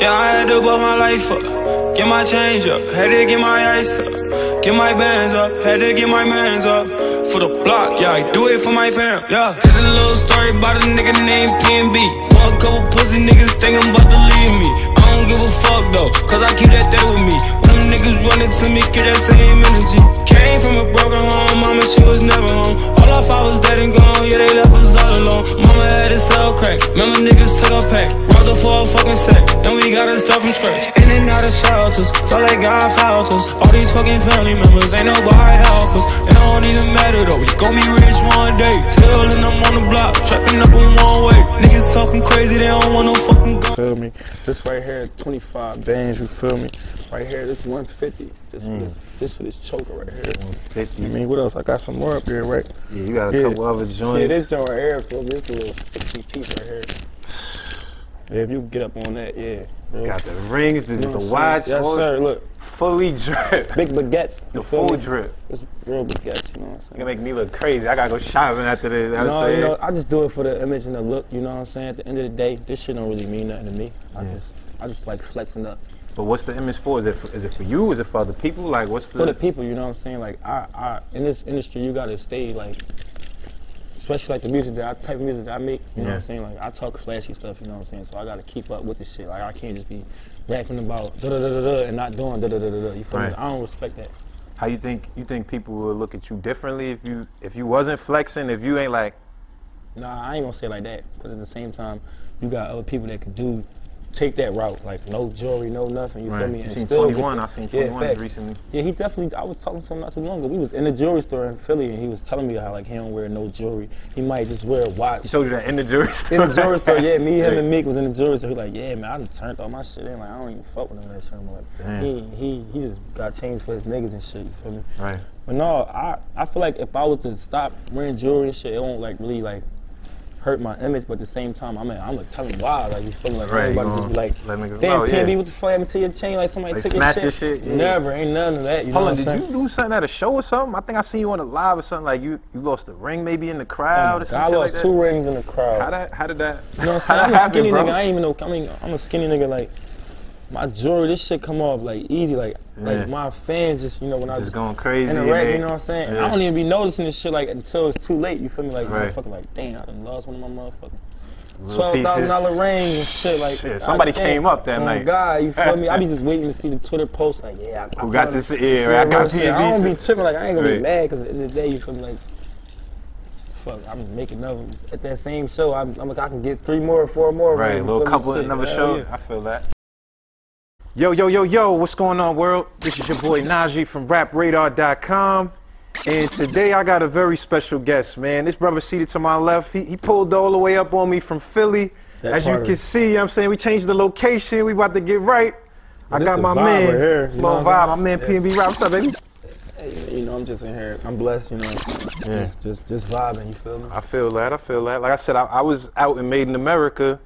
Yeah, I had to put my life up, get my change up, had to get my ice up, get my bands up, had to get my mans up. For the block, yeah, I do it for my fam, yeah. Here's a little story about a nigga named PNB. Bought a couple pussy niggas think I'm about to leave me. I don't give a fuck though, cause I keep that there with me. When them niggas running to me, get that same energy. Came from a broken home, mama, she was never home. All our fathers dead and gone, yeah, they left us all alone. Mama had to sell crack, remember niggas took a pack. Brought her for a fucking sack, then we gotta start from scratch. In and out of shelters, felt like God found us. All these fucking family members, ain't nobody help us. It don't even matter though, we gon' be rich one day. Till and I'm on the block, trapping up in one way. Niggas talking crazy, they don't want no fucking gun. Feel me? This right here is 25 bands, you feel me? Right here, this is 150. This for this choker right here. 150. I mean, what else? I got some more up here, right? Yeah, you got a couple other joints. Yeah, this joint right here, feel me? This little 60 piece right here. Yeah, if you get up on that, yeah. Bro. Got the rings, the watch. Yes, sir, look. Fully drip. Big baguettes. The full drip. It's real baguettes, you know what I'm saying? You make me look crazy. I gotta go shopping after this. No, you know, I just do it for the image and the look, you know what I'm saying? At the end of the day, this shit don't really mean nothing to me. I just like flexing up. But what's the image for? Is it for you? Is it for other people? Like, what's the... For the people, you know what I'm saying? Like, I in this industry, you gotta stay, like, especially like the music type of music that I make, you know what I'm saying? Like, I talk flashy stuff, you know what I'm saying? So I gotta keep up with this shit. Like, I can't just be rapping about da-da-da-da-da and not doing da-da-da-da-da, you feel me? I don't respect that. How you think people will look at you differently if you wasn't flexing, if you ain't like... Nah, I ain't gonna say it like that, because at the same time, you got other people that could take that route, like no jewelry, no nothing, you feel me? And seen 21, I seen 21 recently. Yeah, he definitely, I was talking to him not too long ago. We was in a jewelry store in Philly and he was telling me how like he don't wear no jewelry. He might just wear a watch. He told you that in the jewelry store? In the jewelry store, yeah. Me, him, and Mick was in the jewelry store. He like, yeah, man, I done turned all my shit in. Like, I don't even fuck with him that shit. I'm like, he just got changed for his niggas and shit, you feel me? Right. But no, I feel like if I was to stop wearing jewelry and shit, it won't like really like hurt my image, but at the same time, I'm gonna tell him why, like you feel me? Like everybody just be like, damn, PNB, what the fuck happened to your chain? Like somebody like took your shit. Never, ain't none of that. You know what I'm saying? Did you do something at a show or something? I think I seen you on a live or something. Like you lost a ring maybe in the crowd or something. I lost like 2 rings in the crowd. How did that? You know what I'm saying? I'm a skinny nigga. I ain't even know. I mean, I'm a skinny nigga. Like my jewelry, this shit come off like easy. Like my fans just, you know, when I just going crazy. You know what I'm saying? I don't even be noticing this shit like until it's too late. You feel me? Like motherfucker, like damn, I done lost one of my motherfuckers. $12,000 rings and shit, like somebody came up that night. God, you feel me? I be just waiting to see the Twitter post, like, yeah, I got this, I got PNB. I don't be tripping, like, I ain't gonna be mad, because at the end of the day, you feel me, like, fuck, I'm making another, at that same show, I can get 3 more, 4 more. Right, a little couple at another show, I feel that. Yo, what's going on, world? This is your boy Najee from RapRadar.com. And today I got a very special guest, man. This brother seated to my left, he pulled all the way up on me from Philly. As you can see, you know what I'm saying, we changed the location, we about to get right. I got my man, right here, little vibe, my man PNB Rock. What's up, baby? Hey, you know, I'm just in here, I'm blessed, you know, just vibing, you feel me? I feel that. Like I said, I was out in Made in America.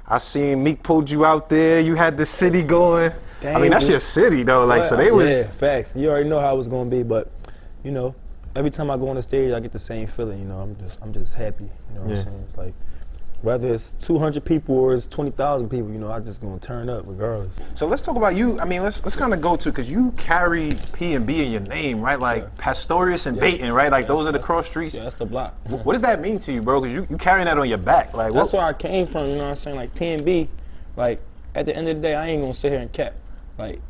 I seen Meek pulled you out there, you had the city going. Dang, I mean, that's your city though, like, so they was... Yeah, facts. You already know how it was gonna be, but you know, every time I go on the stage, I get the same feeling. You know, I'm just happy. You know what I'm saying? It's like whether it's 200 people or it's 20,000 people, you know, I just gonna turn up regardless. So let's talk about you. I mean, let's kind of go to, because you carry PNB in your name, right? Like Pastorius and Dayton, right? Like those are the cross streets. Yeah, that's the block. What does that mean to you, bro? Because you carrying that on your back. Like that's where I came from. You know what I'm saying? Like PNB, like at the end of the day, I ain't gonna sit here and cap. Like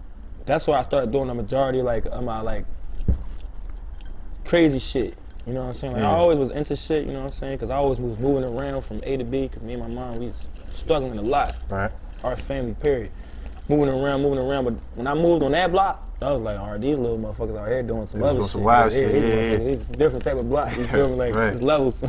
that's why I started doing the majority like of my like crazy shit, you know what I'm saying? Like I always was into shit, you know what I'm saying? Because I always was moving around from A to B, because me and my mom, we was struggling a lot. Right. Our family, period. Moving around, but when I moved on that block, I was like, all right, these little motherfuckers out here doing some other shit. Wild shit. It's a different type of block, you feel me? Like, levels.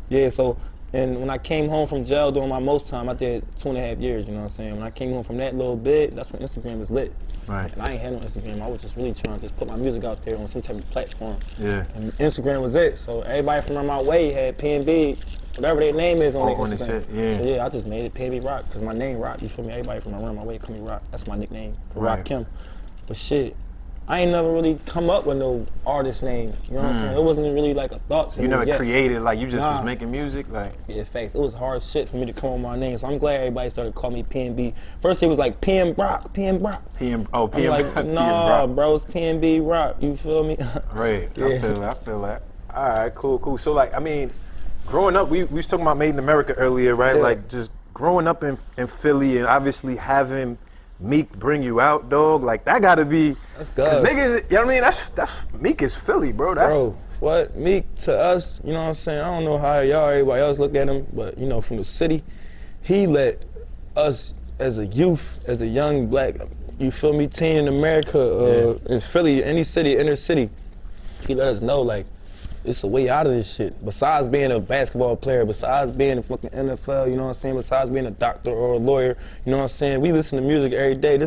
Yeah, so, and when I came home from jail during my most time, I did 2.5 years, you know what I'm saying? When I came home from that little bit, that's when Instagram was lit. Right. And I ain't had no Instagram. I was just really trying to just put my music out there on some type of platform. Yeah. And Instagram was it. So everybody from around my way had PNB, whatever their name is on their Instagram. So yeah, I just made it PNB Rock, because my name Rock. You feel me? Everybody from around my way call me Rock. That's my nickname for Rock Kim. But shit, I ain't never really come up with no artist name. You know what I'm saying? It wasn't really like a thought to me. You never yet. created, like you just was making music? Like yeah, facts. It was hard shit for me to come on my name. So I'm glad everybody started calling me PNB. First it was like PNB Rock, PNB Rock. PNB I'm like, nah, bro, it's PNB Rock. You feel me? Right. Yeah. I feel that. All right, cool. So like, I mean, growing up, we was talking about Made in America earlier, right? Yeah. Like just growing up in Philly and obviously having Meek bring you out, dog. Like that gotta be. That's good. Cause niggas, you know what I mean? That's Meek is Philly, bro. That's bro, what Meek to us, you know what I'm saying? I don't know how everybody else look at him, but you know, from the city, he let us as a youth, as a young black, you feel me, teen in America, in Philly, any city, inner city, he let us know like it's a way out of this shit. Besides being a basketball player, besides being a fucking NFL, you know what I'm saying? Besides being a doctor or a lawyer, you know what I'm saying? We listen to music every day.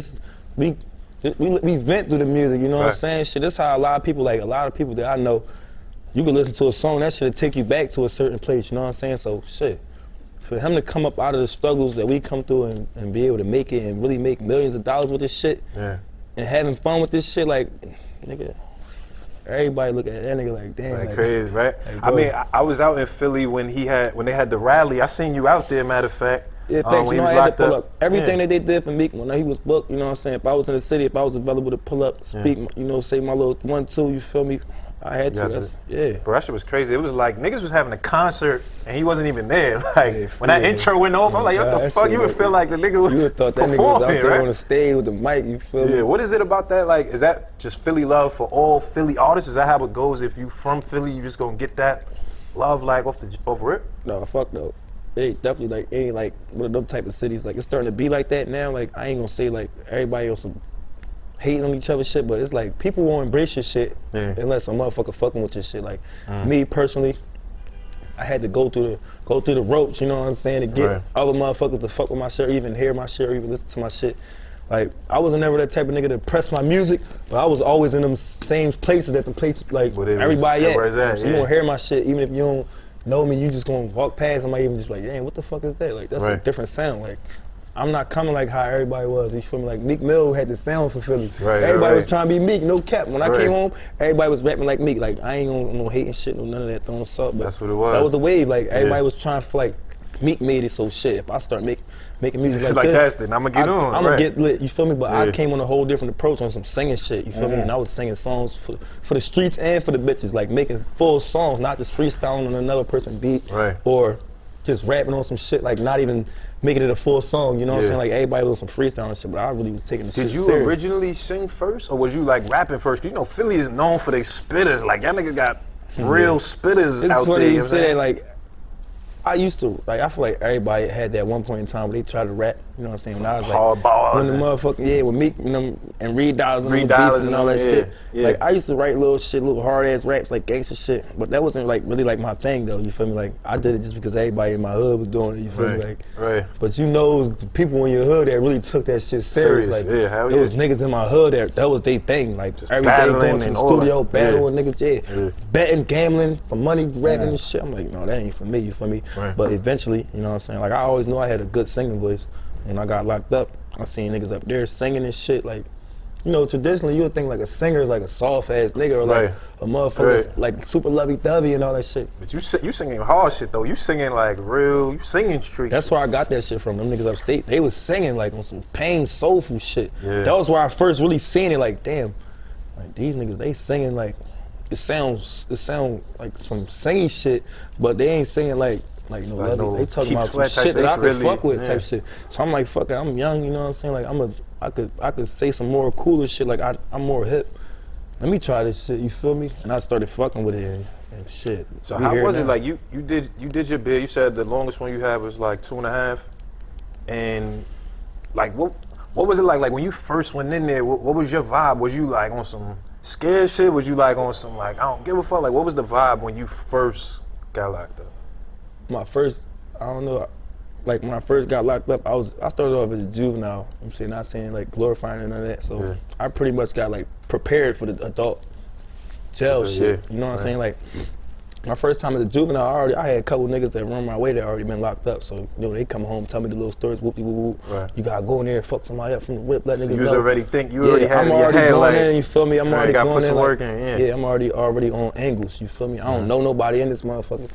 We vent through the music, you know what I'm saying? Shit, this how a lot of people that I know, you can listen to a song, that shit'll take you back to a certain place, you know what I'm saying? So shit, for him to come up out of the struggles that we come through and be able to make it and really make millions of dollars with this shit, and having fun with this shit, like, nigga, everybody look at that nigga like, damn. Like crazy, right? Like, I mean, I was out in Philly when they had the rally. I seen you out there, matter of fact. Yeah, thanks. When you know, he was I had locked to pull up. up. Everything that they did for Meek when he was booked, you know what I'm saying? If I was in the city, if I was available to pull up, speak, you know, say my little 1, 2, you feel me? I had to. Bro, that shit was crazy. It was like niggas was having a concert and he wasn't even there. Like when that intro went off, I'm like, what the fuck? You would feel like the nigga was You would thought that nigga was out there on the stage with the mic, you feel me? Yeah, what is it about that? Like, is that just Philly love for all Philly artists? Is that how it goes? If you from Philly, you just gonna get that love like off rip? No, fuck no. It definitely like ain't like one of them type of cities. Like it's starting to be like that now. Like I ain't gonna say like everybody else hating on each other shit, but it's like people won't embrace your shit unless a motherfucker fucking with your shit. Like me personally, I had to go through the ropes, you know what I'm saying, to get other motherfuckers to fuck with my shit, or even hear my shit, or even listen to my shit. Like I wasn't never that type of nigga to press my music, but I was always in them same places at the place like everybody at. So you gonna hear my shit even if you don't know me. You just gonna walk past, I might even just be like, damn, what the fuck is that? Like that's a different sound. Like I'm not coming like how everybody was. You feel me? Like Meek Mill had the sound for Philly. Everybody was trying to be Meek, no cap. When I came home, everybody was rapping like Meek. Like I ain't on no hating shit, no none of that throwing salt. But that's what it was. That was the wave. Like everybody was trying to like Meek made it, so shit. If I start making music like this, then I'm gonna get on. I'm gonna get lit. You feel me? But I came on a whole different approach on some singing shit. You feel me? And I was singing songs for the streets and for the bitches, like making full songs, not just freestyling on another person's beat, or just rapping on some shit, like not even making it a full song, you know what I'm saying? Like everybody was some freestyle and shit, but I really was taking the shit serious. Did you originally sing first, or was you like rapping first? You know, Philly is known for their spitters. Like y'all nigga got real spitters out there. It's funny you say that, like, I used to, like, I feel like everybody had that one point in time where they tried to rap, you know what I'm saying? When I was like, hardballs when the motherfucker, with Meek and Reed Dollars and all that shit. Like, I used to write little shit, little hard-ass raps, like gangster shit, but that wasn't, like, really, like, my thing, though, you feel me? Like, I did it just because everybody in my hood was doing it, you feel me? Like, but you know, the people in your hood that really took that shit serious. Like, there was niggas in my hood that was their thing, like, just every day going to the studio, battling niggas, betting, gambling, for money, rapping and shit. I'm like, no, that ain't for me, you feel me? But eventually, you know what I'm saying? Like I always knew I had a good singing voice. When I got locked up, I seen niggas up there singing and shit. Like, you know, traditionally you would think like a singer is like a soft ass nigga or like a motherfucker like super lovey-dovey and all that shit. But you singing hard shit though. You singing like real, you singing street. That's where I got that shit from. Them niggas upstate, they was singing like on some pain, soulful shit. That was where I first really seen it. Like, damn, like these niggas, they singing like it sounds like some singing shit, but they ain't singing like no lovey. They talking about some shit that I could really fuck with type shit. So I'm like, fuck it, I'm young, you know what I'm saying? Like I could say some more cooler shit. Like I'm more hip. Let me try this shit. You feel me? And I started fucking with it and shit. So how was it? Like you did your bid. You said the longest one you had was like 2.5. And like what was it like? Like when you first went in there, what was your vibe? Was you like on some scared shit? Was you like on some like I don't give a fuck? Like what was the vibe when you first got locked up? My first, I don't know, like when I first got locked up, I started off as a juvenile. I'm saying, not saying like glorifying and none of that. So I pretty much got like prepared for the adult jail shit. You know what I'm saying? Like My first time as a juvenile, I had a couple niggas that run my way that already been locked up. So, you know, they come home, tell me the little stories, whoopie whoop. Right. You gotta go in there and fuck somebody up from the whip, let niggas know. You already think, you already had I'm it in your already head, going like, in, you feel me? I'm already gotta going put some in, work like, in, yeah, I'm already on angles, you feel me? I don't know nobody in this motherfucker.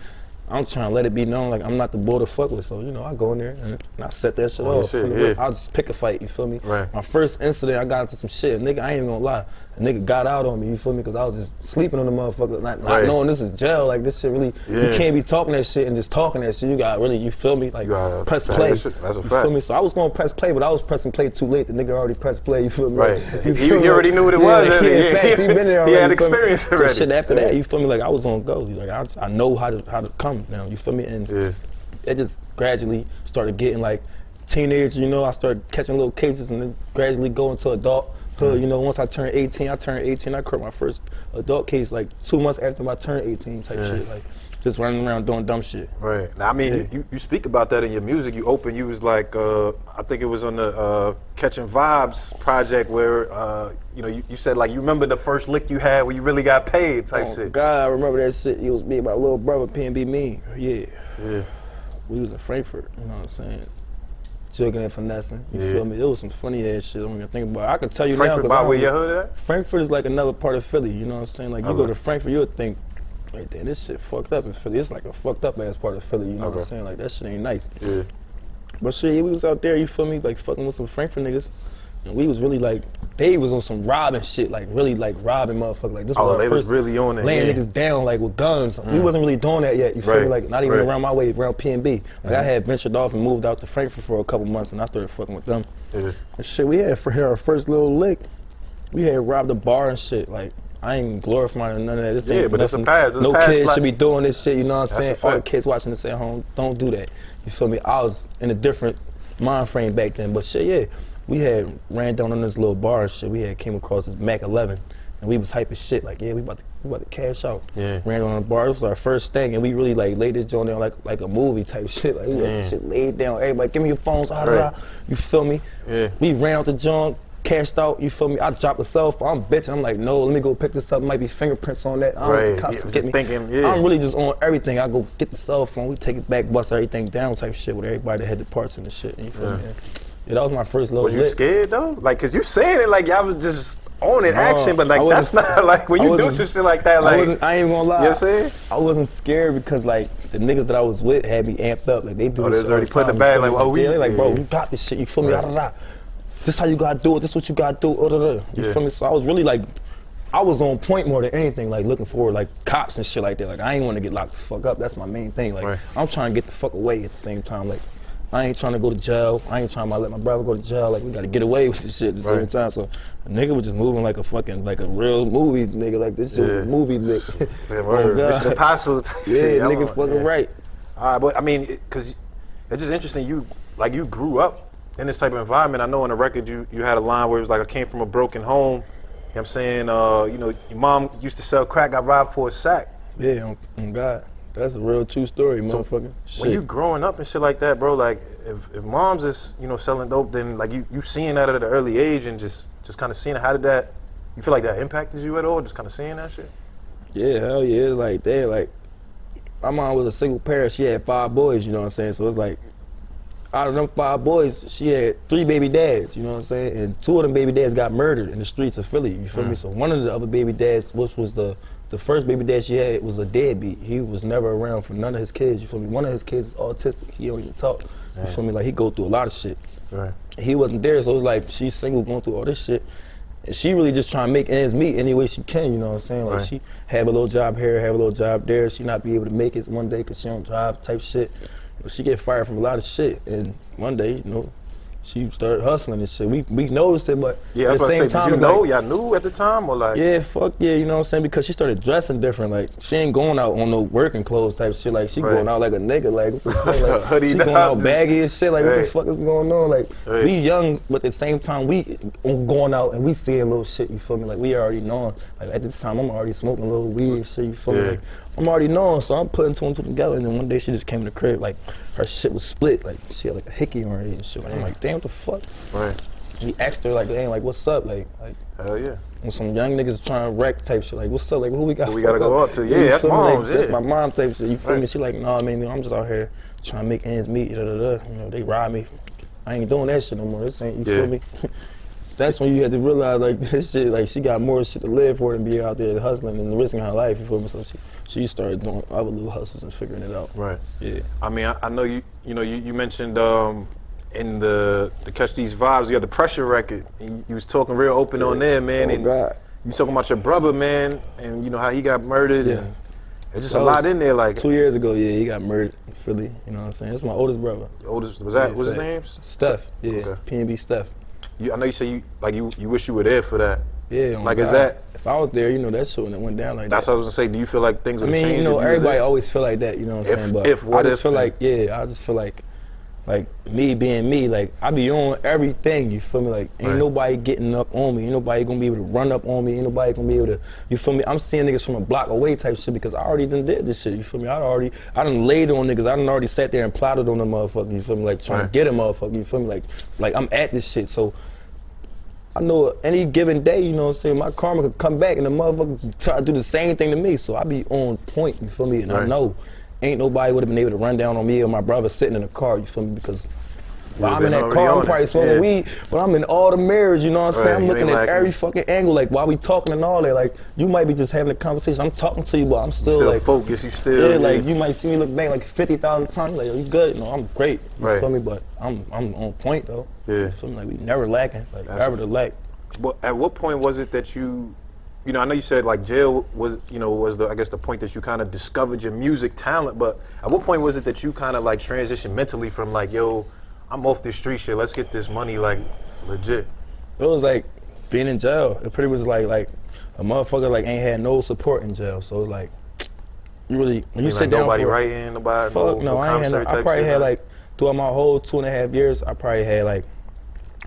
I'm trying to let it be known, like, I'm not the boy to fuck with, so, you know, I go in there and I set that shit off. I'll just pick a fight, you feel me? Right. My first incident, I got into some shit, nigga, I ain't even gonna lie. A nigga got out on me, you feel me? Because I was just sleeping on the motherfucker, not knowing this is jail, like, this shit really, you can't be talking that shit and just talking that shit. You gotta really, you feel me? Like, press play. That's a fact. You feel me? So I was gonna press play, but I was pressing play too late. The nigga already pressed play, you feel me? Right. So, he already knew what it was. He been there already. He had experience already. So shit after that, you feel me? Like, I was on go. Like, I know how to come now, you feel me? And it just gradually started getting like teenage, you know, I started catching little cases and then gradually go into adult. So, you know, once I turned 18, I caught my first adult case like 2 months after I turned 18 type shit. Like, just running around doing dumb shit. Right. Now, I mean, you speak about that in your music. You was like, I think it was on the Catching Vibes project where, you know, you said like, you remember the first lick you had where you really got paid type shit. God, I remember that shit. It was me and my little brother, PNB Me. Yeah. We was in Frankfurt, you know what I'm saying? Jugging and finessing, you feel me? It was some funny ass shit. I don't even think about it. I can tell you Frankfurt, now. Frankfurt, where you heard that? Frankfurt is like another part of Philly, you know what I'm saying? Like, you go to Frankfurt, you'll think, right there, this shit fucked up in Philly. It's like a fucked up ass part of Philly, you know what I'm saying? Like, that shit ain't nice. But shit, we was out there, you feel me? Like, fucking with some Frankfurt niggas. And we was really like, they was on some robbing shit, like really like robbing motherfuckers. Like, this was our first really on it, laying niggas down like with guns. We wasn't really doing that yet, you feel me? Like, not even around my way, around PNB. Like, I had ventured off and moved out to Frankfurt for a couple months and I started fucking with them. And shit, we had for our first little lick, we had robbed a bar and shit. Like, I ain't glorifying none of that. This ain't but nothing. it's a past. No kids should be doing this shit, you know what I'm saying? All the kids watching this at home, don't do that. You feel me? I was in a different mind frame back then, but shit, we had ran down on this little bar and shit. We had came across this Mac 11, and we was hype as shit. Like, we about to cash out. Ran down on the bar. It was our first thing, and we really like laid this joint down like a movie type shit. Like, we had shit laid down. Everybody, give me your phones. You feel me? We ran out the joint, cashed out. You feel me? I dropped the cell phone. I'm bitching. I'm like, no, let me go pick this up. Might be fingerprints on that. I don't want the cops to get me. I'm really just on everything. I go get the cell phone. We take it back, bust everything down type shit with everybody that had the parts and the shit. You feel me? Yeah, that was my first little Was you scared though? Like, cause you saying it like y'all was just on it action, but like that's not like when you do some shit like that. Like, I ain't gonna lie. You know what I'm saying? I wasn't scared because like the niggas that I was with had me amped up. Like, they do this shit already put in the bag. Like, like, bro, you got this shit. You feel me? This how you gotta do it. This what you gotta do. You feel me? So I was really like, I was on point more than anything. Like, looking forward, like cops and shit like that. Like, I ain't want to get locked the fuck up. That's my main thing. Like, I'm trying to get the fuck away at the same time. Like, I ain't trying to go to jail. I ain't trying to let my brother go to jail. Like, we gotta get away with this shit at the same time. So a nigga was just moving like a fucking, like a real movie nigga. Like, this shit was a movie lick. Mission Impossible type shit. Nigga fucking right. But I mean, cause it's just interesting. You grew up in this type of environment. I know on the record you had a line where it was like, I came from a broken home. You know what I'm saying? You know, your mom used to sell crack, got robbed for a sack. Yeah, on God. That's a real true story, motherfucker. When you growing up and shit like that, bro, like if moms is, you know, selling dope, then like you seeing that at an early age and just kind of seeing it, how did that, you feel like that impacted you at all, just kind of seeing that shit? Yeah, hell yeah, it's like that. Like, my mom was a single parent, she had 5 boys, you know what I'm saying? So it's like, out of them 5 boys, she had 3 baby dads, you know what I'm saying? And 2 of them baby dads got murdered in the streets of Philly, you feel me? So one of the other baby dads, which was the first baby dad she had, was a deadbeat. He was never around for none of his kids, you feel me? One of his kids is autistic, he don't even talk, you feel me? Like, he go through a lot of shit. He wasn't there, so it was like, she's single going through all this shit. And she really just trying to make ends meet any way she can, you know what I'm saying? Like, she have a little job here, have a little job there, she not be able to make it one day because she don't drive type shit. She get fired from a lot of shit, and one day, you know, she started hustling and shit. We noticed it, but at the same time, did you know? Y'all knew at the time, or like? Yeah, fuck yeah, you know what I'm saying? Because she started dressing different. Like, she ain't going out on no working clothes type shit. Like, she going out like a nigga. Like, what the fuck? Like, she going out baggy and shit. Like, what the fuck is going on? Like, we young, but at the same time, we going out and we seeing little shit. You feel me? Like, we already knowing. Like, at this time, I'm already smoking a little weed and shit. You feel me? Like, I'm already knowing, so I'm putting 2 and 2 together. And then one day she just came in the crib, like, her shit was split. Like, she had like a hickey on her head and shit. I'm like, damn, what the fuck? he asked her like, "Hey, like, what's up?" Like, hell yeah. When some young niggas trying to wreck type shit, like, what's up? Like, who we got? Who we gotta go up to? Yeah, that's moms. Like, that's my mom type shit. You feel me? She like, nah, man, I'm just out here trying to make ends meet. You know, they rob me. I ain't doing that shit no more. This ain't. You feel me? That's when you had to realize like this shit. Like she got more shit to live for than be out there hustling and risking her life. You feel me? So she started doing other little hustles and figuring it out. Right. Yeah. I mean, I know you mentioned in the Catch These Vibes, you had the Pressure record. You was talking real open on there, man. Oh, and God. You talking about your brother, man, and you know how he got murdered. Yeah. And there's just a lot in there. Like 2 years ago, yeah, he got murdered in Philly. You know what I'm saying? That's my oldest brother. Oldest was that? What's his name? Steph. Yeah. Okay. PNB Steph. I know you say you wish you were there for that. Yeah. Like is that? If I was there, you know, that shit wouldn't went down like that. That's what I was gonna say. Do you feel like things would have changed? You know, everybody always feel like that. You know what I'm saying? But I just feel like me being me, like I be on everything, you feel me? Like ain't nobody getting up on me, ain't nobody gonna be able to run up on me, ain't nobody gonna be able to, you feel me? I'm seeing niggas from a block away type shit because I already done did this shit, you feel me? I done laid on niggas, I done already sat there and plotted on them motherfuckers, you feel me? Like trying to get a motherfucker, you feel me? Like I'm at this shit, so I know any given day, you know what I'm saying, my karma could come back and the motherfucker try to do the same thing to me, so I be on point, you feel me? And I know ain't nobody would have been able to run down on me or my brother sitting in the car, you feel me? Because while I'm in that car, I'm probably smoking weed, but I'm in all the mirrors, you know what I'm saying? I'm looking at every fucking angle, like while we talking and all that, like you might be just having a conversation, I'm talking to you, but I'm still like focused, you still. Yeah, like you might see me look back like 50,000 times, like, you good? No, I'm great, you feel me? But I'm on point though. Yeah. You feel me? Like we never lacking, like ever to lack. Well, at what point was it that you know, I know you said like jail was the, I guess the point that you kind of discovered your music talent, but at what point was it that you kind of like transitioned mentally from like, yo, I'm off this street shit, let's get this money like legit? It was like being in jail. It pretty much like a motherfucker like ain't had no support in jail, so it was like, you really, when you sit down nobody writing, nobody, no I ain't had no, I probably had like, throughout my whole 2.5 years, I probably had like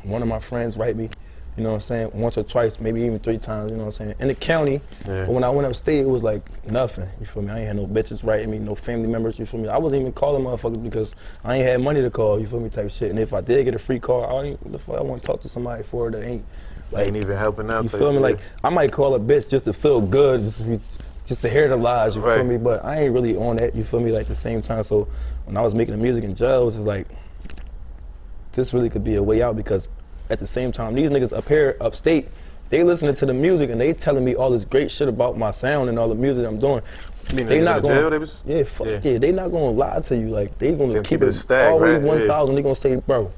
one of my friends write me. You know what I'm saying? Once or twice, maybe even 3 times, you know what I'm saying? In the county, but when I went upstate, it was like nothing, you feel me? I ain't had no bitches writing me, no family members, you feel me? I wasn't even calling motherfuckers because I ain't had money to call, you feel me, type shit. And if I did get a free call, what the fuck I want to talk to somebody for that ain't like, ain't even helping out. You feel me? Like, I might call a bitch just to feel good, just to hear the lies, you feel me? But I ain't really on that, you feel me, like at the same time. So when I was making the music in jail, it was just like, this really could be a way out because at the same time, these niggas up here, upstate, they listening to the music and they telling me all this great shit about my sound and all the music I'm doing. They not gonna, they not gonna lie to you. Like they gonna keep it always 1,000. They gonna say, bro,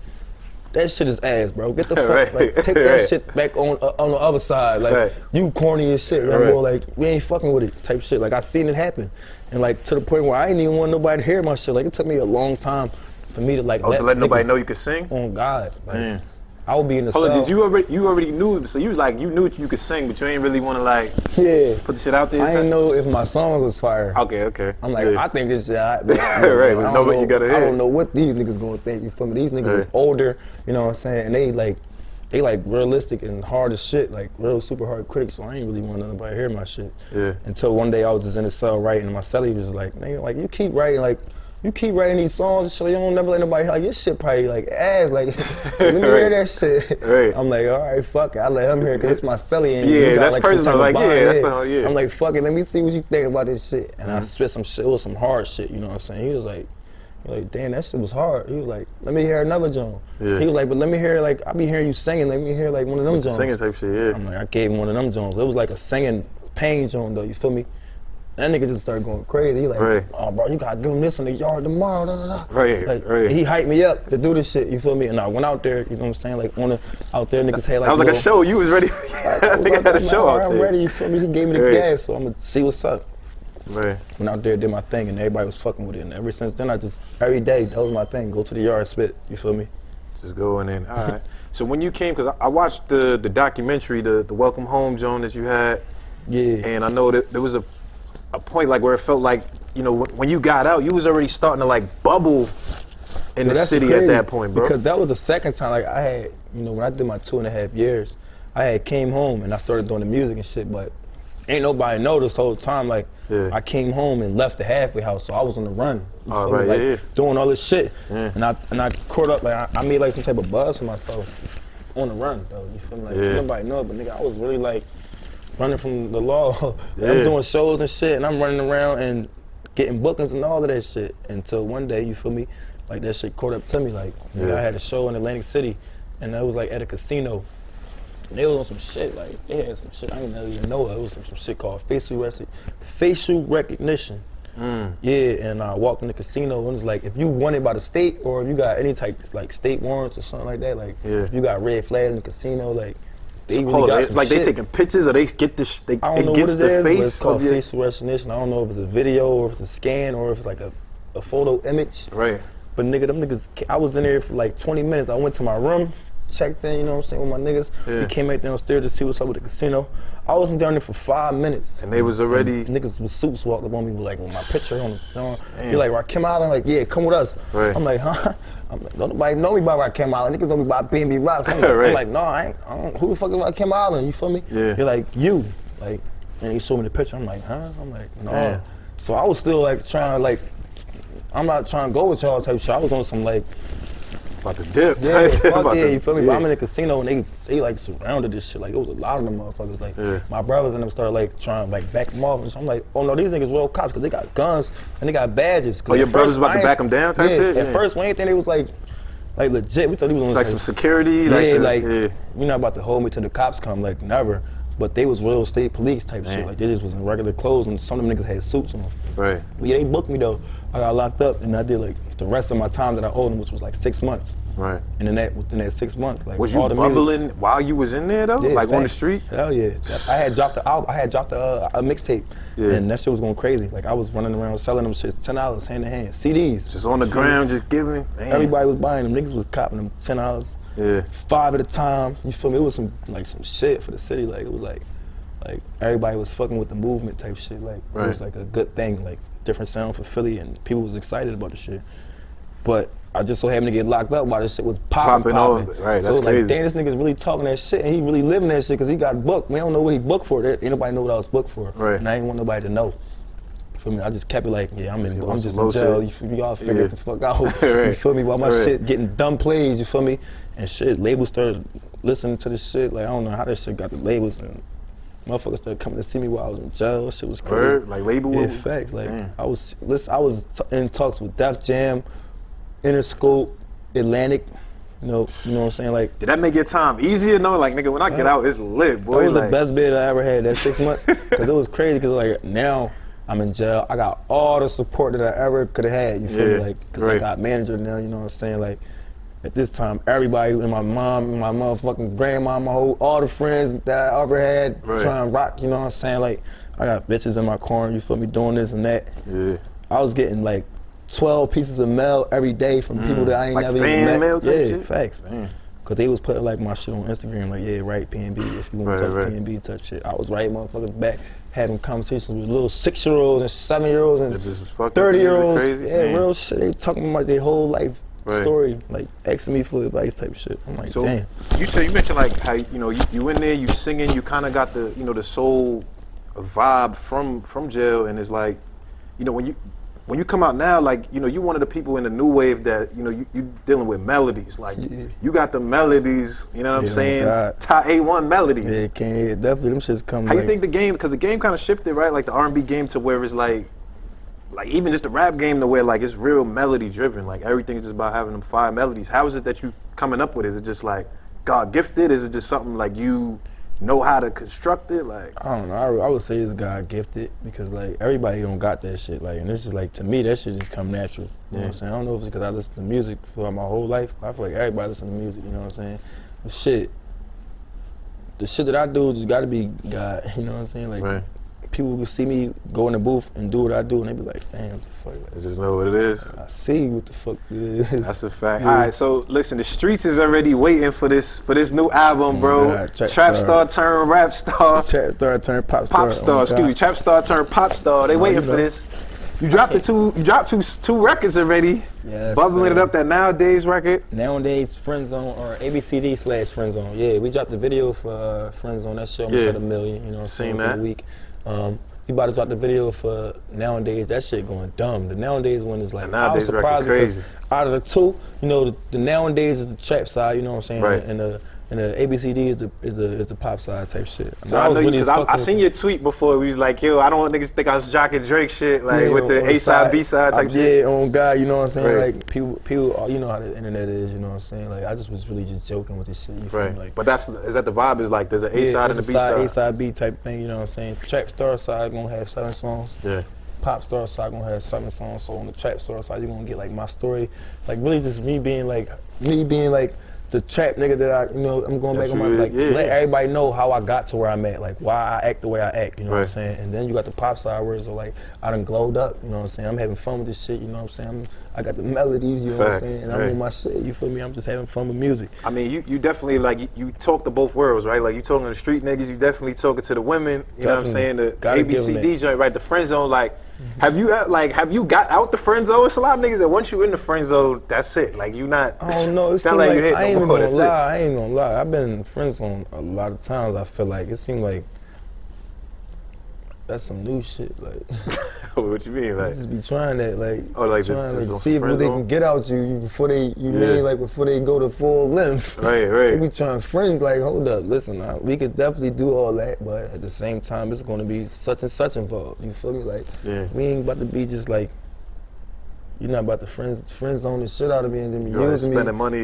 that shit is ass, bro. Get the fuck, like take that shit back on the other side. Like you corny as shit, bro. Like we ain't fucking with it, type shit. Like I seen it happen, and like to the point where I ain't even want nobody to hear my shit. Like it took me a long time for me to like let nobody know you could sing. On God, like, I would be in the cell. Did you already knew? So you was like, you knew you could sing, but you ain't really want to like put the shit out there. I didn't know if my song was fire. Okay. I'm like, I think this shit hot. But nobody you gotta hear. I don't know what these niggas gonna think. You feel me? These niggas is older, you know what I'm saying? And they like realistic and hard as shit, like real super hard critics. So I ain't really want nobody to hear my shit. Yeah. Until one day I was just in the cell writing, and my cellie was like, nigga, like you keep writing like. You keep writing these songs and shit, you don't never let nobody hear, like, this shit probably like ass, like, let me hear that shit. I'm like, all right, fuck it, I let him hear it, cause it's my cellie and yeah, got, that's like, personal, like, that's the whole, I'm like, fuck it, let me see what you think about this shit. And I spit some shit, it was some hard shit, you know what I'm saying? He was like, damn, that shit was hard. He was like, let me hear another joint. He was like, but let me hear, like, I be hearing you singing, let me hear, like, one of them joints. Singing type shit, yeah. I'm like, I gave him one of them joints. It was like a singing pain joint, though, you feel me? That nigga just started going crazy. He like, oh bro, you gotta do this in the yard tomorrow. He hyped me up to do this shit. You feel me? And I went out there. You know what I'm saying? Like out there, niggas had like. I was like a show. You was ready. Nigga had a show out there. I'm ready. You feel me? He gave me the gas, so I'm gonna see what's up. Went out there, did my thing, and everybody was fucking with it. And ever since then, I just every day that was my thing. Go to the yard, spit. You feel me? Just going in. All right. So when you came, because I watched the documentary, the Welcome Home Joan that you had. Yeah. And I know that there was a point like where it felt like, you know, when you got out, you was already starting to like bubble in the city at that point, bro. Because that was the second time, like I had, you know, when I did my 2.5 years, I had came home and I started doing the music and shit, but ain't nobody know this whole time. Like I came home and left the halfway house, so I was on the run. You feel me? Like doing all this shit, and I caught up. Like I made like some type of buzz for myself on the run though. You feel me? Like nobody know it, but nigga, I was really like running from the law. Like, I'm doing shows and shit, and I'm running around and getting bookings and all of that shit. Until one day, you feel me? Like that shit caught up to me. Like nigga, I had a show in Atlantic City, and it was like at a casino. And they was on some shit, like they had some shit I didn't even know. It was some shit called facial recognition. Yeah, and I walked in the casino and it was like, if you wanted by the state or if you got any type like state warrants or something like that, like if you got red flags in the casino, like they really got it's some like shit. they taking pictures or they get this, I don't know what it is, face but it's called facial recognition. I don't know if it's a video or if it's a scan or if it's like a photo image. Right. But nigga, them niggas, I was in there for like 20 minutes. I went to my room, checked in, you know what I'm saying, with my niggas. We came back downstairs to see what's up with the casino. I wasn't down there for 5 minutes. And they was already... And niggas with suits walked up on me with like with my picture on the You're like, Rakim Island? Like, yeah, come with us. Right. I'm like, huh? I'm like, don't nobody know me by Rakim Island. Niggas know me by PNB Rock. So I'm like, no, I don't, who the fuck is Rakim Island? You feel me? Yeah. You're like, you. Like, and he showed me the picture. I'm like, huh? I'm like, no. Yeah. So I was still like trying to like, I'm not trying to go with y'all type shit. I was on some like, about to dip. Yeah, fuck yeah, you feel me? But I'm in the casino and they like surrounded this shit. Like it was a lot of them motherfuckers. Like my brothers and them started like trying to like back them off. And so I'm like, oh no, these niggas real cops because they got guns and they got badges. Oh, your brothers about to back them down type shit? At first, when anything, they was like legit. We thought he was on like some security. You're not about to hold me till the cops come. Like never. But they was real state police type shit. Like they just was in regular clothes and some of them niggas had suits on. Right. But yeah, they booked me though. I got locked up and I did like the rest of my time that I owed them, which was like 6 months. Right. And then within that 6 months, like was you bubbling while you was in there though? Yeah, like on the street? Hell yeah. I had dropped a mixtape. Yeah. And that shit was going crazy. Like I was running around selling them shit $10 hand in hand. CDs. Just on the ground, just giving. Everybody was buying them. Niggas was copping them $10. Yeah. 5 at a time. You feel me? It was some shit for the city. Like it was like everybody was fucking with the movement type shit. Like it was like a good thing. Like different sound for Philly and people was excited about the shit. But I just so happened to get locked up while this shit was popping. Right, so that's crazy. Like, damn, this nigga's really talking that shit and he really living that shit because he got booked. We don't know what he booked for. Ain't nobody know what I was booked for. Right. And I ain't want nobody to know. For me, I just kept it like, yeah, I'm just in jail. You feel me? Y'all figure it the fuck out. You feel me? While my shit getting dumb plays, you feel me? And shit, labels started listening to this shit. Like I don't know how that shit got the labels and motherfuckers started coming to see me while I was in jail. Shit was crazy. Like label? Yeah, facts. Like I was in talks with Def Jam, Interscope, Atlantic. You know what I'm saying? Like, did that make your time easier? No, like nigga, when I get out, it's lit, boy. That was the best bid I ever had. That 6 months, because it was crazy. Because like now I'm in jail, I got all the support that I ever could have had. You feel me? Like, because I got manager now. You know what I'm saying? Like. At this time, everybody, and my mom, and my motherfucking grandma, all the friends that I ever had trying to rock, you know what I'm saying? Like, I got bitches in my corner, you feel me, doing this and that. Yeah. I was getting like 12 pieces of mail every day from people that I ain't never even met. Mail type shit? Facts. Cause they was putting like my shit on Instagram, like, yeah, right, PNB, if you want to talk PNB type shit. I was right motherfuckers back, having conversations with little 6-year-olds and 7-year-olds and 30-year-olds. Crazy. Yeah, real shit. They talking about their whole life. Story, like asking me for advice type shit. I'm like, so, damn. You mentioned like how you in there, you singing, you kind of got the the soul vibe from jail, and it's like, when you come out now, like you one of the people in the new wave that you dealing with melodies, like you got the melodies, you know what I'm saying? Top A1 melodies. Yeah, definitely them shits come. How you think the game? Because the game kind of shifted, right? Like the R&B game to where it's like even just the rap game to where like it's real melody driven, like everything's just about having them 5 melodies. How is it that you coming up with it? Is it just like God gifted? Is it just something like you know how to construct it? Like I don't know. I would say it's God gifted because like everybody don't got that shit. Like, and this is like, to me, that shit just come natural. You know what I'm saying? I don't know if it's because I listen to music for my whole life. I feel like everybody listen to music. You know what I'm saying? But the shit that I do just got to be God. You know what I'm saying? Like. People will see me go in the booth and do what I do, and they be like, "Damn, what the fuck?" I just know what it is. I see what the fuck it is. That's a fact. All right, so listen, the streets is already waiting for this new album, bro. Trapstar Turnt Rapstar. Trapstar Turnt Popstar. Popstar, excuse me. Trapstar Turnt Popstar. They waiting for this. You dropped two records already. Yes, bubbling it up, that Nowadays record. Nowadays Friend Zone or ABCD/Friend Zone. Yeah, we dropped the video for Friend Zone. That shit almost at 1 million. You know what I'm saying? That. A week. We about to drop the video for Nowadays. That shit going dumb. The Nowadays one is like, I was surprised because out of the two, the Nowadays is the trap side, you know what I'm saying? Right. And the and the ABCD is the pop side type shit. So I know you because I seen your tweet before. We was like, yo, I don't want niggas think I was jocking Drake shit like with the A side, B side type shit. Yeah, on God, you know what I'm saying? Right. Like people, you know how the internet is, you know what I'm saying? Like I just was really just joking with this shit. You feel me? Like, but is that the vibe? Is like there's an A side and a B side. A side, B type thing, you know what I'm saying? Trapstar side gonna have 7 songs. Yeah. Popstar side gonna have 7 songs. So on the Trapstar side, you're gonna get like my story, like really just me being like the trap nigga that I'm going back on my, like, let everybody know how I got to where I'm at, like why I act the way I act, you know what I'm saying? And then you got the pop side where it's like, I done glowed up, you know what I'm saying? I'm having fun with this shit, you know what I'm saying? I got the melodies, you know what I'm saying? And I'm in my shit, you feel me? I'm just having fun with music. I mean, you definitely, like, you talk to both worlds, right? Like, you talking to the street niggas, you definitely talking to the women, you know what I'm saying? The ABCD joint, right? The friend zone, like, have you got out the friend zone? It's a lot of niggas that once you in the friend zone, that's it. Like you not. I don't know. It's not like you hit I ain't gonna lie. I ain't gonna lie. I've been in the friend zone a lot of times. I feel like it seemed like that's some new shit. Like, what you mean? Like, just be trying that, like, trying to see what they can get out you before they before they go to full length. Right. They be trying friends. Like, hold up, listen, we could definitely do all that, but at the same time, it's gonna be such and such involved. You feel me? Like, we ain't about to be just like. You're not about to friend zone the shit out of me and then using spending money,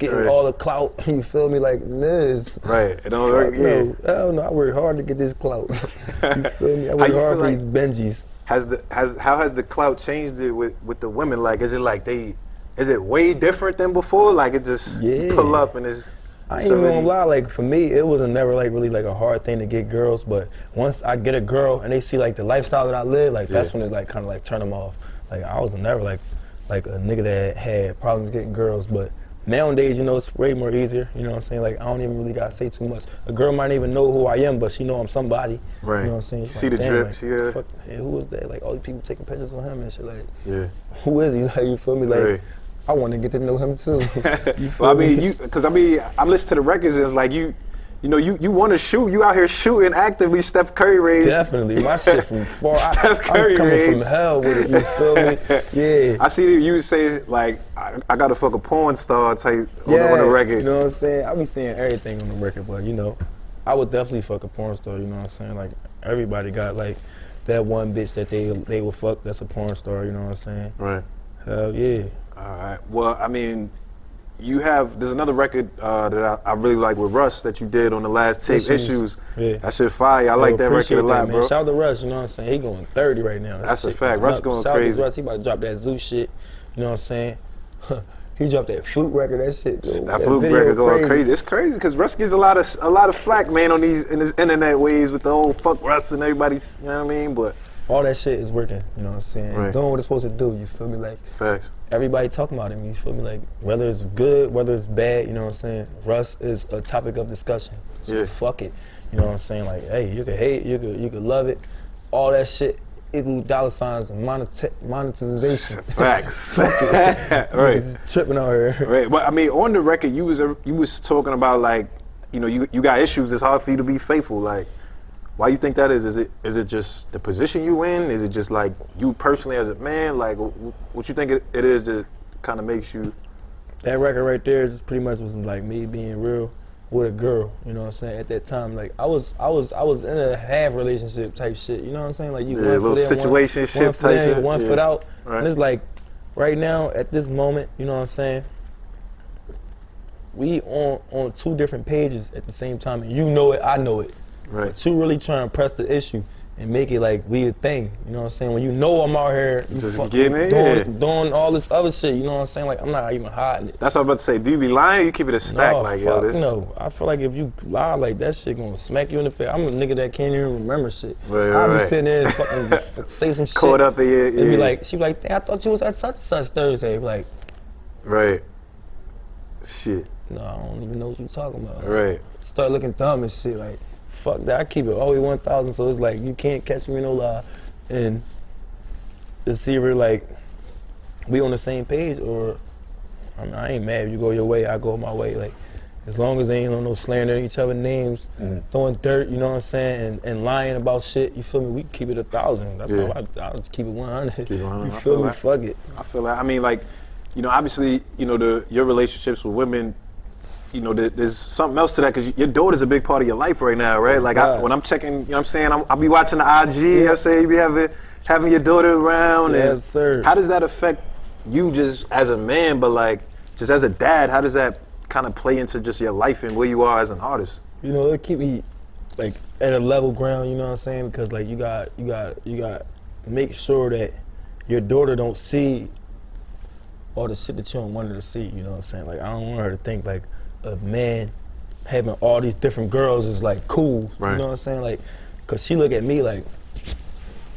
getting all the clout. You feel me? Like this. Right. It don't work. No, hell no. I work hard to get this clout. You feel me? I work hard for these Benjis. How has the clout changed it with the women? Like, is it way different than before? Like it just pull up and it's. I ain't even gonna lie, like for me, it was never like really like a hard thing to get girls, but once I get a girl and they see like the lifestyle that I live, like that's when it like kind of like turn them off. Like I was never like a nigga that had problems getting girls, but nowadays, you know, it's way more easier. You know what I'm saying? Like I don't even really gotta say too much. A girl might even know who I am, but she know I'm somebody. Right. You know what I'm saying? See the drip. Like, fuck, who is that? Like all these people taking pictures of him and shit. Like, who is he? Like you feel me? Like I want to get to know him too. Well, I mean, I'm listening to the records. It's like you want to shoot. You out here shooting actively. Steph Curry raised. Definitely, my shit from far. Steph Curry I'm coming raised. from hell with it. You feel me? Yeah. I see you say like I got to fuck a porn star type on the record. You know what I'm saying? I be saying everything on the record, but you know, I would definitely fuck a porn star. You know what I'm saying? Like everybody got like that one bitch that they will fuck. That's a porn star. You know what I'm saying? Right. Hell yeah. All right. Well, I mean, there's another record that I really like with Russ that you did on the last tape, Issues. Yeah. That shit fire. I like that record a lot, bro. Shout out to Russ, you know what I'm saying? He going 30 right now. That's a fact. Russ going crazy. Shout out to Russ, he about to drop that Zoo shit, you know what I'm saying? He dropped that Flute record, that shit. That Flute record going crazy. It's crazy because Russ gets a lot of flack, man, in his internet waves with the old fuck Russ and everybody's, you know what I mean? But all that shit is working, you know what I'm saying? Right. It's doing what it's supposed to do, you feel me? Like, facts. Everybody talking about him, you feel me? Like, whether it's good, whether it's bad, you know what I'm saying? Russ is a topic of discussion. So fuck it. You know what I'm saying? Like, hey, you can hate, you can love it. All that shit equal dollar signs and monetization. Facts. Fuck it. Right. Just tripping out here. Right. But I mean, on the record, you was talking about like, you know, you got issues. It's hard for you to be faithful. Like, why you think that is? Is it just the position you in? Is it just like you personally as a man? Like, what you think it is that kind of makes you? That record right there is pretty much was like me being real with a girl. You know what I'm saying? At that time, like I was in a half relationship type shit. You know what I'm saying? Like you a little situationship type shit. One foot out. Right. And it's like right now at this moment, you know what I'm saying? We on 2 different pages at the same time, and you know it, I know it. Right. But you really trying to press the issue and make it like we a thing. You know what I'm saying? When you know I'm out here doing all this other shit, you know what I'm saying? Like I'm not even hiding it. That's what I'm about to say. Do you be lying or you keep it a stack? No, like, fuck, yo, this? No, I feel like if you lie like that shit gonna smack you in the face. I'm a nigga that can't even remember shit. I'll be sitting there and fucking say some shit. Caught up in your, and be like, she be like, I thought you was at such and such Thursday. Be like, right. Shit. No, I don't even know what you talking about. Right. Start looking dumb and shit like. Fuck that, I keep it always 1,000, so it's like you can't catch me no lie. And it's either like we on the same page or I ain't mad if you go your way, I go my way. Like as long as they ain't on no slandering each other names, throwing dirt, you know what I'm saying, and lying about shit, you feel me? We keep it 1,000. That's how I just keep it 100. Keep it 100. You feel me? Fuck it. I feel like, I mean, like, you know, obviously, you know, your relationships with women you know, there's something else to that because your daughter's a big part of your life right now, right? Like when I'm checking, you know what I'm saying, I'll be watching the IG, you know what I'm saying, you be having your daughter around. Yes, and sir. How does that affect you just as a man, but like just as a dad, how does that kind of play into just your life and where you are as an artist? You know, it keep me like at a level ground, you know what I'm saying? Because like you got make sure that your daughter don't see all the shit that you don't want her to see, you know what I'm saying? Like I don't want her to think like a man having all these different girls is like cool, right. You know what I'm saying? Like, cause she look at me like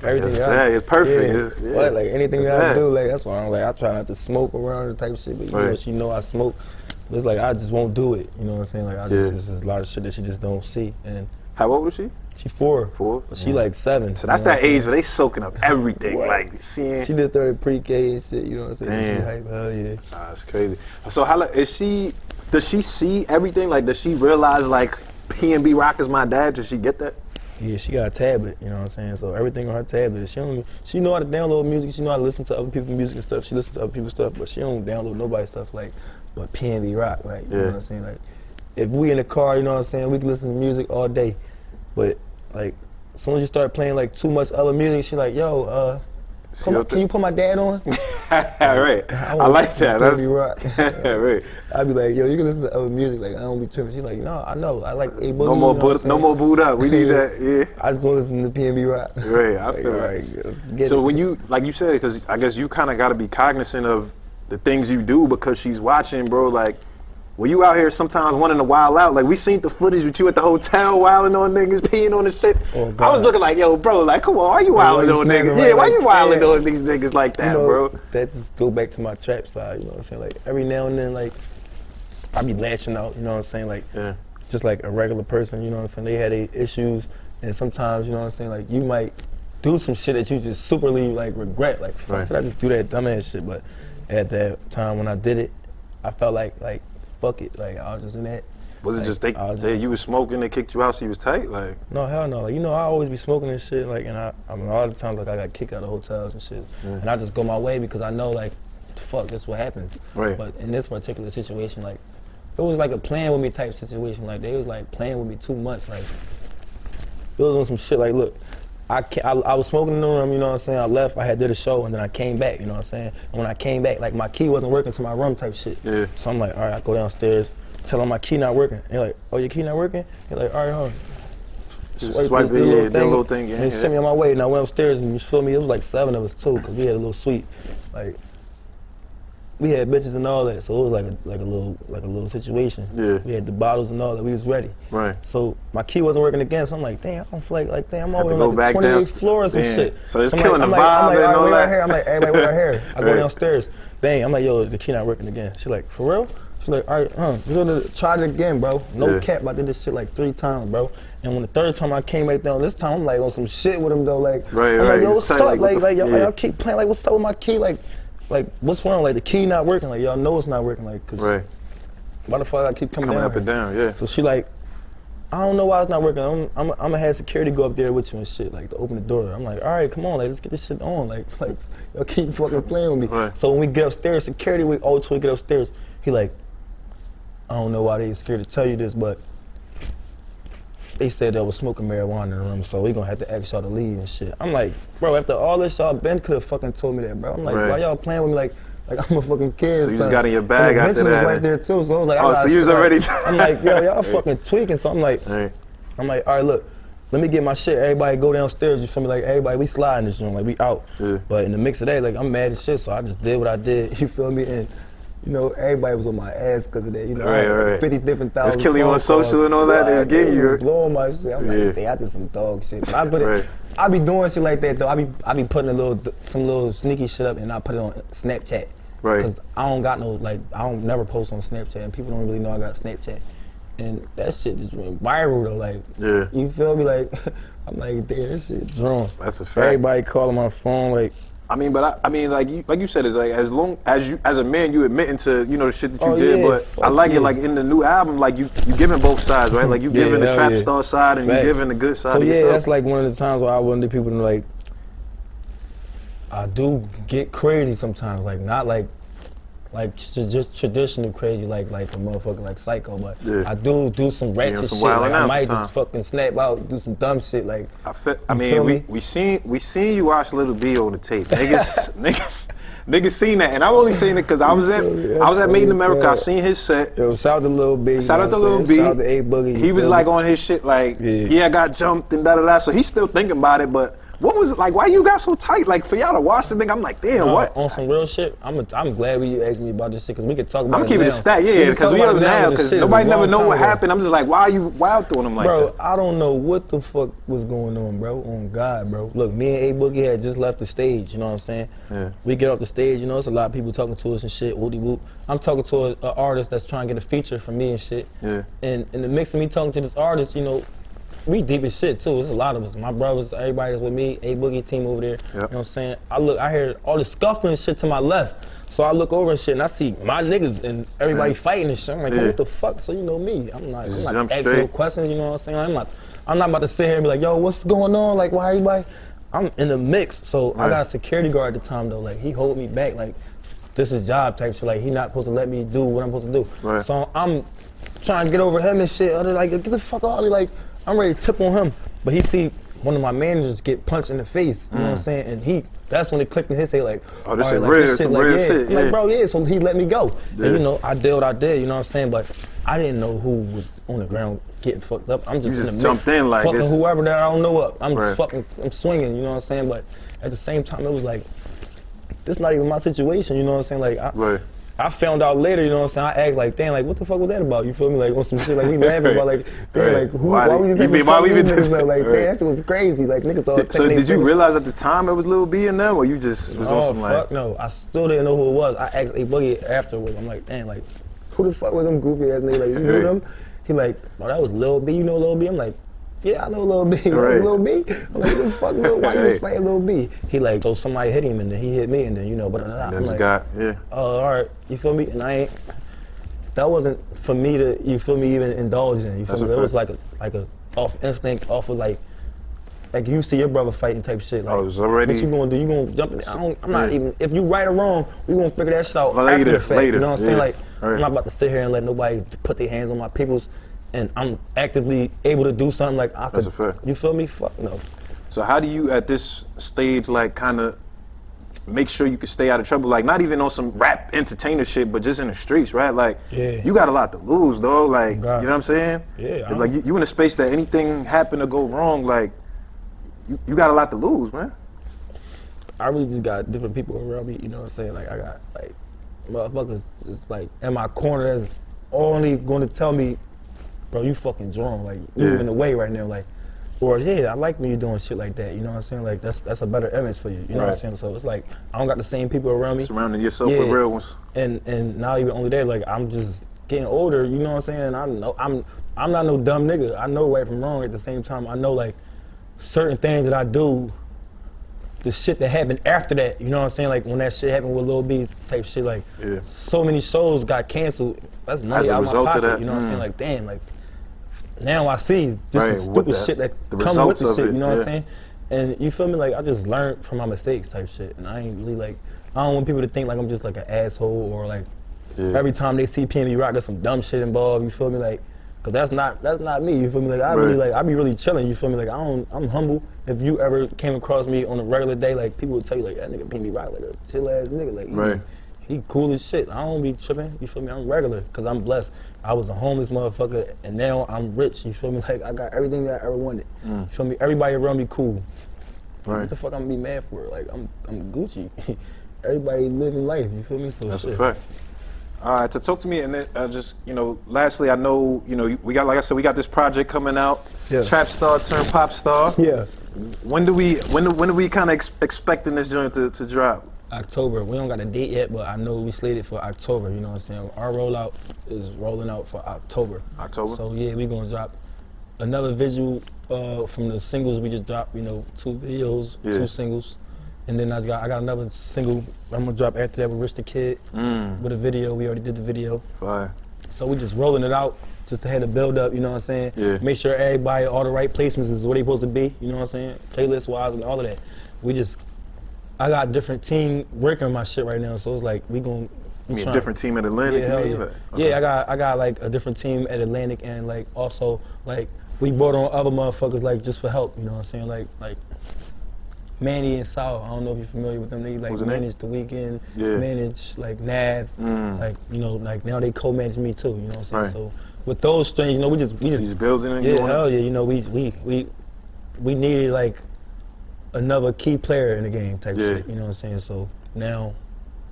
everything it's perfect. Like anything that I do, like that's why I'm like I try not to smoke around her type shit, but you know she know I smoke. But it's like I just won't do it, you know what I'm saying? Like I just this is a lot of shit that she just don't see. And how old was she? She 4. But she like 7. So that's that age where they soaking up everything, like seeing. She just started pre-K and shit, you know what I'm saying? She hype, hell yeah. Nah, that's crazy. So how is she? Does she see everything? Like, does she realize like PNB Rock is my dad? Does she get that? Yeah, she got a tablet, you know what I'm saying? So everything on her tablet. She know how to download music. She know how to listen to other people's music and stuff. She listens to other people's stuff, but she don't download nobody's stuff but PNB Rock, like you know what I'm saying? Like if we in the car, you know what I'm saying, we can listen to music all day. But like as soon as you start playing like too much other music, she like, yo, can you put my dad on? Right. I like that. That's Rock. Right. I'd be like, yo, you can listen to other music. Like I don't be tripping. She's like, no, I know. I like A Boogie. No more boot up. We need that. Yeah. I just want to listen to PNB Rock. Right. I feel like. So when you, like you said, because I guess you kind of got to be cognizant of the things you do because she's watching, bro. Like, when you out here sometimes wanting to wild out, like we seen the footage with you at the hotel wilding on niggas, peeing on the shit. Oh, I was looking like, yo, bro, like, come on, why you wilding on niggas? Yeah, why you wilding on these niggas like that, bro? That just go back to my trap side, you know what I'm saying? Like every now and then, like I be lashing out, you know what I'm saying? Like just like a regular person, you know what I'm saying? They had their issues, and sometimes, you know what I'm saying? Like you might do some shit that you just superly like regret, like fuck, did I just do that dumbass shit? But at that time when I did it, I felt like fuck it, like I was just in that. Was it just you was smoking, they kicked you out, so you was tight, like? No, hell no. Like, you know, I always be smoking and shit, like, and I mean, a lot of times, like, I got kicked out of hotels and shit, and I just go my way because I know, like, fuck, this is what happens. Right. But in this particular situation, like, it was like a playing with me type situation. Like, they was like playing with me too much. Like, it was on some shit. Like, look, I was smoking in the room, you know what I'm saying? I left, I had did a show, and then I came back, you know what I'm saying? And when I came back, like, my key wasn't working to my room type shit. Yeah. So I'm like, all right, I go downstairs, tell them my key not working. They're like, oh, your key not working? They're like, all right, hold on. Just swipe it, the little thing. And they sent me on my way, and I went upstairs, and you feel me? It was like 7 of us too, because we had a little suite. Like, we had bitches and all that, so it was like a little situation. Yeah. We had the bottles and all that. We was ready. Right. So my key wasn't working again, so I'm like, damn, I don't feel like damn, I'm over on like the 28th floor or some shit. So it's killing the vibe and all that. Right here. I'm like, everybody wait right here. I go downstairs. Bang. I'm like, yo, the key not working again. She's like, for real? She's like, all right, we're gonna try it again, bro. No cap. I did this shit like 3 times, bro. And when the 3rd time I came back down, this time I'm like on some shit with him though, like, I'm like, yo, what's up? Like, y'all keep playing, like, what's up with my key? Like, what's wrong? Like, the key not working. Like, y'all know it's not working. Like, cause why the fuck I keep coming down up and down, yeah. So she like, I don't know why it's not working. I'm gonna have security go up there with you and shit, like, to open the door. I'm like, all right, come on, like, let's get this shit on. Like, y'all keep fucking playing with me. Right. So when we get upstairs, security, we get upstairs, he like, I don't know why they scared to tell you this, but they said they was smoking marijuana in the room, so we gonna have to ask y'all to leave and shit. I'm like, bro, after all this, y'all Ben could have fucking told me that, bro. I'm like, why y'all playing with me like I'm a fucking kid? So you just got in your bag after that. Was right there too, so I was like, oh, so you was already. I'm like, yo, y'all fucking tweaking. So I'm like, all right, look, let me get my shit. Everybody go downstairs. You feel me? Like everybody, we sliding this room, like we out. Yeah. But in the mix of that, like I'm mad as shit, so I just did what I did. You feel me? And you know, everybody was on my ass because of that. You know, 50 different thousand. It's killing you on social and all that. They was getting you. Blowing my shit. I'm like, I did some dog shit. But I be doing shit like that though. I be putting some little sneaky shit up, and I put it on Snapchat. Right. Because I don't got no, like, I don't never post on Snapchat, and people don't really know I got Snapchat. And that shit just went viral though. Like, you feel me? Like, I'm like, damn, this shit drawn. That's a fact. Everybody calling my phone, like. I mean, but I mean, like you said, it's like as long as you, as a man, you admitting to, you know, the shit that you did. But I like it, like in the new album, like you giving both sides, right? Like you giving the Trapstar side and you giving the good side. So that's like one of the times where I wanted people to like. I do get crazy sometimes, like not like like just traditional crazy, like a motherfucker like psycho, but I do some ratchet shit. Like I might just fucking snap out, do some dumb shit. Like I mean, we seen you watch Lil B on the tape. Niggas seen that, and I'm only saying it because I was at Made in America. I seen his set. Yo, shout out to Lil B. Shout out to Lil B. Shout out to A Boogie. He was like on his shit, like I got jumped and da da da. So he's still thinking about it, but. What was it like? Why you got so tight? Like for y'all to watch the thing, I'm like, damn, what? On some real shit, I'm glad you asked me about this shit because we could talk about it. I'm keeping it stat, because we have it now because nobody never know what happened. I'm just like, why are you wild throwing them like that? Bro, I don't know what the fuck was going on, bro. On God, bro. Look, me and A Boogie had just left the stage. You know what I'm saying? Yeah. We get off the stage. You know, it's a lot of people talking to us and shit. Woody whoop. I'm talking to an artist that's trying to get a feature from me and shit. Yeah. And in the mix of me talking to this artist, you know. We deep as shit too. There's a lot of us. My brothers, everybody that's with me, A Boogie team over there. Yep. You know what I'm saying? I hear all the scuffling and shit to my left. So I look over and shit and I see my niggas and everybody fighting and shit. I'm like, what the fuck? So you know me. I'm not asking no questions, you know what I'm saying? I'm not about to sit here and be like, yo, what's going on? Like why everybody? I'm in the mix. So I got a security guard at the time though. Like he hold me back like this is job type shit. Like he not supposed to let me do what I'm supposed to do. Right. So I'm trying to get over him and shit. Other like, get the fuck out of me. Like, I'm ready to tip on him, but he see one of my managers get punched in the face, you know what I'm saying? And that's when it clicked in his head like, oh, this is real, some real shit. I'm like, bro, so he let me go. Yeah. And you know, I did what I did, you know what I'm saying? But I didn't know who was on the ground getting fucked up. I'm just, you just jumped in like fucking whoever that I don't know up. I'm fucking, I'm swinging, you know what I'm saying? But at the same time, it was like, this not even my situation, you know what I'm saying? Like, I found out later, you know what I'm saying? I asked like, damn, like what the fuck was that about? You feel me? Like on some shit, like we laughing about like, damn, like why we just like, that shit was crazy. Like niggas all So did you realize at the time it was Lil B in them, or you just was on some like? Fuck no, I still didn't know who it was. I asked A Boogie afterwards. I'm like, damn, like who the fuck was them goofy ass niggas? Like you knew them? He like, oh that was Lil B. You know Lil B? I'm like, yeah, I know Lil B. Lil B? I'm like, who the fuck, why you fighting Lil B? He like, so somebody hit him and then he hit me and then, you know, but I'm like, oh, all right, you feel me? And that wasn't for me to, you feel me, even indulge in, you feel me? It was like a off instinct, off of like you see your brother fighting type shit. Like, it was already. What you gonna do? You gonna jump in? I'm not even, if you right or wrong, we gonna figure that shit out after the fact, you know what I'm saying? Like, I'm not about to sit here and let nobody put their hands on my people's. And I'm actively able to do something like I could. That's a fact. You feel me? Fuck no. So how do you at this stage like kind of make sure you can stay out of trouble? Like not even on some rap entertainer shit, but just in the streets, right? Like you got a lot to lose, though. Like you know what I'm saying? Yeah. Like you in a space that anything happen to go wrong, like you got a lot to lose, man. I really just got different people around me. You know what I'm saying? Like I got like motherfuckers is like in my corner that's only going to tell me, bro, you fucking drunk, like you moving away right now, like, or I like when you're doing shit like that, you know what I'm saying? Like that's a better image for you, you know what I'm saying? So it's like I don't got the same people around me. Surrounding yourself with real ones. And now even only that, like I'm just getting older, you know what I'm saying? I know I'm not no dumb nigga. I know right from wrong at the same time. I know like certain things that I do, the shit that happened after that, you know what I'm saying? Like when that shit happened with Lil B's type shit, like so many shows got canceled. That's money out of my pocket, you know what I'm saying? Like damn, like now I see just the stupid shit that comes with the shit, you know what I'm saying? And you feel me? Like I just learned from my mistakes type shit, and I ain't really like, I don't want people to think like I'm just like an asshole or like every time they see PNB Rock there's some dumb shit involved, you feel me? Like, cause that's not me, you feel me? Like I really like, I be really chilling, you feel me? Like I'm humble. If you ever came across me on a regular day, like people would tell you like that nigga PNB Rock like a chill ass nigga, like he cool as shit. I don't be tripping, you feel me? I'm regular, cause I'm blessed. I was a homeless motherfucker, and now I'm rich, you feel me? Like I got everything that I ever wanted. You feel me? Everybody around me cool. What the fuck I'm gonna be mad for? Like I'm Gucci. Everybody living life, you feel me? So that's a fact. All right, to talk to me, and then just, you know, lastly, I know, you know, we got, like I said, we got this project coming out, Trapstar Turnt Popstar. Yeah. When do we kind of expecting this joint to drop? October. We don't got a date yet, but I know we slated for October, you know what I'm saying? Our rollout is rolling out for October. October? So yeah, we gonna drop another visual from the singles we just dropped, you know, 2 videos, 2 singles. And then I got another single I'm gonna drop after that with Rich the Kid with a video. We already did the video. Fire. So we just rolling it out just to have a build up, you know what I'm saying? Make sure everybody, all the right placements is where they supposed to be, you know what I'm saying? Playlist wise and all of that. I got a different team working on my shit right now, so it's like we gonna You mean a different team at Atlantic? Yeah, hell yeah. Okay. Yeah, I got like a different team at Atlantic, and like also like we brought on other motherfuckers like just for help. You know what I'm saying? Like Manny and Sal. I don't know if you're familiar with them. They like manage The Weeknd, manage like Nav, like you know, like now they co-manage me too. You know what I'm saying? Right. So with those strings, you know, we just building. And hell yeah. You know, we needed like another key player in the game type shit. You know what I'm saying? So now.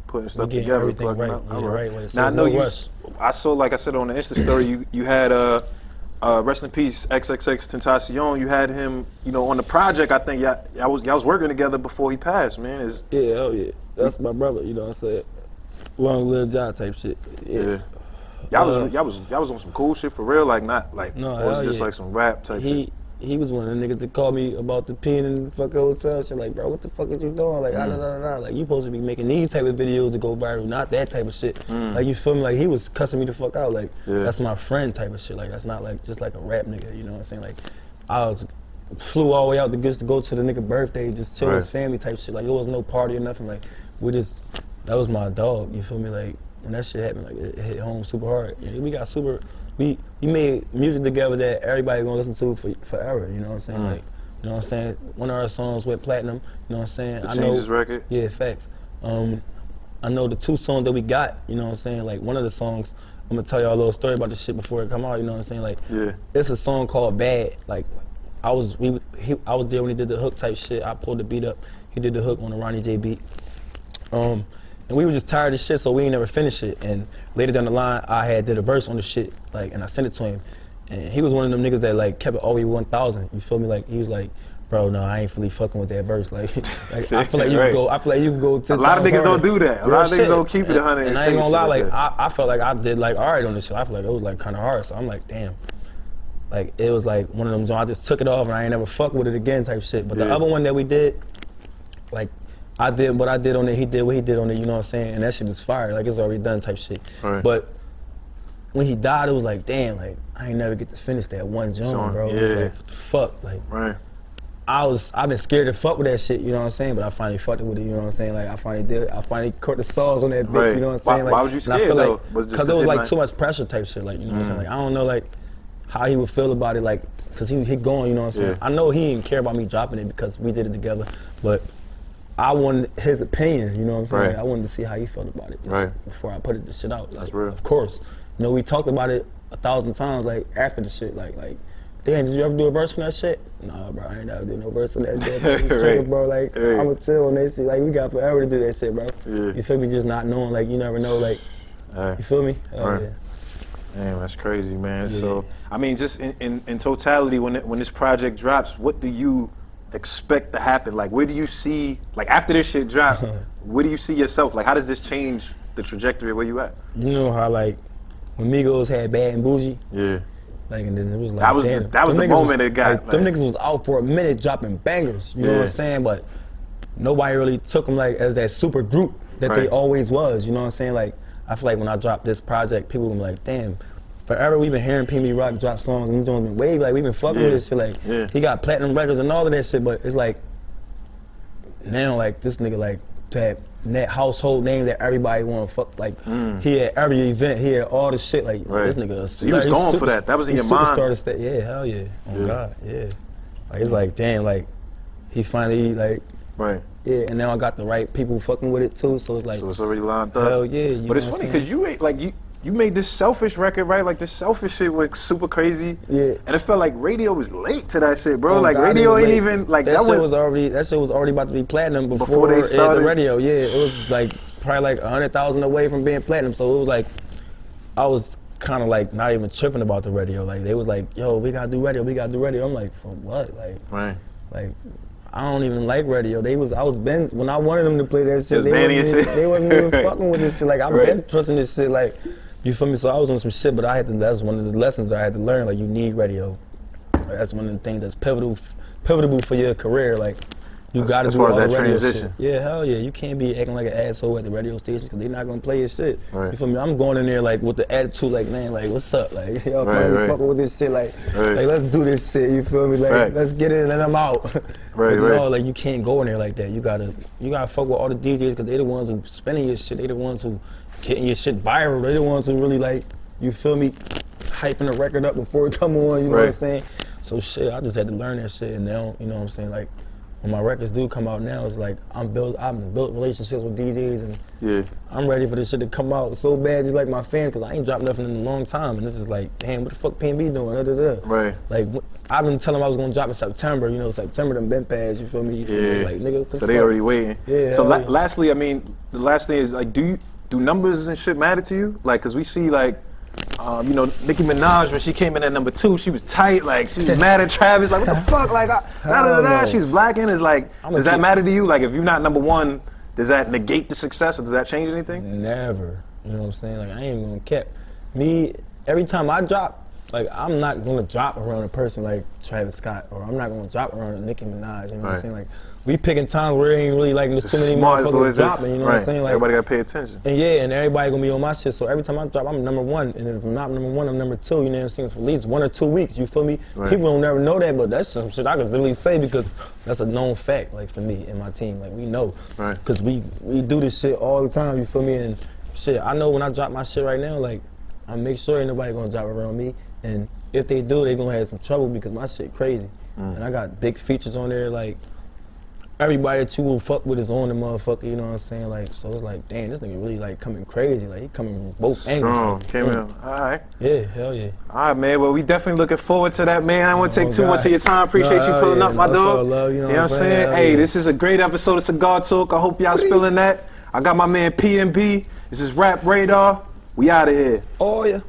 Putting stuff together, plugging right, up. Right. So now I know I saw, like I said on the Insta story, you had rest in peace XXXtentacion. You had him, you know, on the project. I think y'all was working together before he passed, man. Yeah, hell yeah. That's my brother. You know what I'm saying? Long live John type shit. Yeah. Y'all was on some cool shit for real, like not like no, or was it just like some rap type shit? He was one of the niggas that called me about the pen in the fucking hotel. Shit, like, bro, what the fuck is you doing? Like, like you supposed to be making these type of videos to go viral, not that type of shit. Like, you feel me? Like, he was cussing me the fuck out. Like, that's my friend type of shit. Like, that's not like just like a rap nigga. You know what I'm saying? Like, flew all the way out to go to the nigga birthday, just chill with his family type shit. Like, it wasn't no party or nothing. Like, that was my dog. You feel me? Like, when that shit happened, like, it hit home super hard. You know, we got super. We made music together that everybody gonna listen to for forever, you know what I'm saying? Like, you know what I'm saying? One of our songs went platinum, you know what I'm saying? The Changes record? Yeah, facts. I know the 2 songs that we got, you know what I'm saying? Like one of the songs, I'm gonna tell y'all a little story about this shit before it come out, you know what I'm saying? Like, it's a song called Bad. Like, I was there when he did the hook type shit. I pulled the beat up. He did the hook on the Ronnie J beat. And we were just tired of shit, so we ain't never finished it. And later down the line, I did a verse on the shit, like, and I sent it to him. And he was one of them niggas that like kept it all the way 1,000. You feel me? Like he was like, bro, no, I ain't really fucking with that verse. Like I feel like you can go. I feel like you can go. A lot of niggas don't do that. A lot of niggas don't keep it 100. And I ain't gonna lie, like I felt like I did like all right on this shit. I feel like it was like kind of hard. So I'm like, damn. Like it was like one of them joints. I just took it off and I ain't never fuck with it again type shit. But the other one that we did, like. I did what I did on it, he did what he did on it, you know what I'm saying? And that shit is fire, like it's already done type shit. Right. But when he died, it was like, damn, like I ain't never get to finish that one joint, bro. It was like, fuck, like. Right. I've been scared to fuck with that shit, you know what I'm saying? But I finally fucked with it, you know what I'm saying? Like I finally caught the sauce on that bitch, you know what I'm saying? Like, why was you scared though? Because there was like too much pressure type shit, like, you know what I'm saying? Like I don't know like how he would feel about it, like, cause he going, you know what I'm saying? I know he didn't care about me dropping it because we did it together, but I wanted his opinion, you know what I'm saying? Like, I wanted to see how he felt about it before I put the shit out. Like, that's real. Of course. You know, we talked about it 1,000 times, like, after the shit. Like, damn, did you ever do a verse from that shit? Nah, bro, I ain't never did no verse from that shit. Chill, bro, like, I'ma chill on that shit. Like, we got forever to do that shit, bro. You feel me? Just not knowing, like, you never know, like, you feel me? Yeah. Damn, that's crazy, man. So, I mean, just in totality, when this project drops, what do you expect to happen? Like, where do you see, like, after this shit drop, where do you see yourself? Like, how does this change the trajectory of where you at? You know how, like, when Migos had Bad and Bougie? Like, and then it was like, that was the moment it got. Like, them niggas was out for a minute dropping bangers, you know what I'm saying? But nobody really took them, like, as that super group that they always was, you know what I'm saying? Like, I feel like when I dropped this project, people were like, damn, forever we've been hearing PNB Rock drop songs and them been wavy, like we've been fucking with this shit, like he got platinum records and all of that shit, but it's like now like this nigga like that household name that everybody wanna fuck, like he had every event, he had all the shit, like this nigga. So you was going for that. That was in your mind. Yeah, hell yeah. Oh God, yeah. Like it's like damn, like he finally like yeah, and now I got the right people fucking with it too, so it's like so it's already lined up. Hell yeah. But it's funny because you ain't like you made this Selfish record, right? Like this Selfish shit went super crazy. Yeah. And it felt like radio was late to that shit, bro. Like radio ain't even like that shit was already about to be platinum before they started the radio. Yeah, it was like probably like 100,000 away from being platinum. So it was like I was kind of like not even tripping about the radio. Like they was like, yo, we gotta do radio, we gotta do radio. I'm like, for what? Like like I don't even like radio. When I wanted them to play that shit, they wasn't even fucking with this shit. Like I've been trusting this shit, like, you feel me? So I was on some shit, but that's one of the lessons I had to learn. Like you need radio. That's one of the things that's pivotal for your career. Like you gotta do all the radio shit. Yeah, hell yeah. You can't be acting like an asshole at the radio station because they're not gonna play your shit. You feel me? I'm going in there like with the attitude, like, man, like what's up? Like y'all fucking with this shit, like let's do this shit, you feel me? Like let's get in and I'm out. No, like you can't go in there like that. You gotta fuck with all the DJs because they the ones who spinning your shit, they the ones who getting your shit viral. They the ones who really like, you feel me, hyping the record up before it come on, you know what I'm saying? So shit, I just had to learn that shit, and now, you know what I'm saying, like, when my records do come out now, it's like, I've built relationships with DJs, and I'm ready for this shit to come out so bad, just like my fans, cause I ain't dropped nothing in a long time, and this is like, damn, what the fuck PNB doing, Right. Like, I've been telling them I was gonna drop in September, you know, September done been past, you feel me? Like, nigga, so they already waiting. So lastly, I mean, the last thing is, like, do numbers and shit matter to you? Like, cause we see, like, you know, Nicki Minaj, when she came in at number 2, she was tight, like, she was mad at Travis, like, what the fuck, like, she was blacking, is like, does that matter to you? Like, if you're not number 1, does that negate the success, or does that change anything? Never, you know what I'm saying? Like, I ain't gonna cap. Me, every time I drop, like, I'm not gonna drop around a person like Travis Scott, or I'm not gonna drop around a Nicki Minaj, you know what I'm saying? Like, we picking times where it ain't really like too many motherfuckers dropping, you know what I'm saying? So like, everybody gotta pay attention. And and everybody gonna be on my shit, so every time I drop, I'm number 1, and if I'm not number 1, I'm number 2, you know what I'm saying? For at least 1 or 2 weeks, you feel me? People don't never know that, but that's some shit I can really say because that's a known fact, like, for me and my team, like, we know. Cause we do this shit all the time, you feel me? And shit, I know when I drop my shit right now, like, I make sure ain't nobody gonna drop around me, and if they do, they gonna have some trouble because my shit crazy. And I got big features on there, like, everybody that you will fuck with is on the motherfucker, you know what I'm saying? Like, so it's like, damn, this nigga really like coming crazy. Like, he coming from both angles. Came in. All right. Yeah, hell yeah. All right, man. Well, we definitely looking forward to that, man. I don't want to take too much of your time. Appreciate you pulling up, my dog. Love, you know what I'm saying? Hey, this is a great episode of Cigar Talk. I hope y'all's feeling that. I got my man PNB. This is Rap Radar. We out of here. Oh, yeah.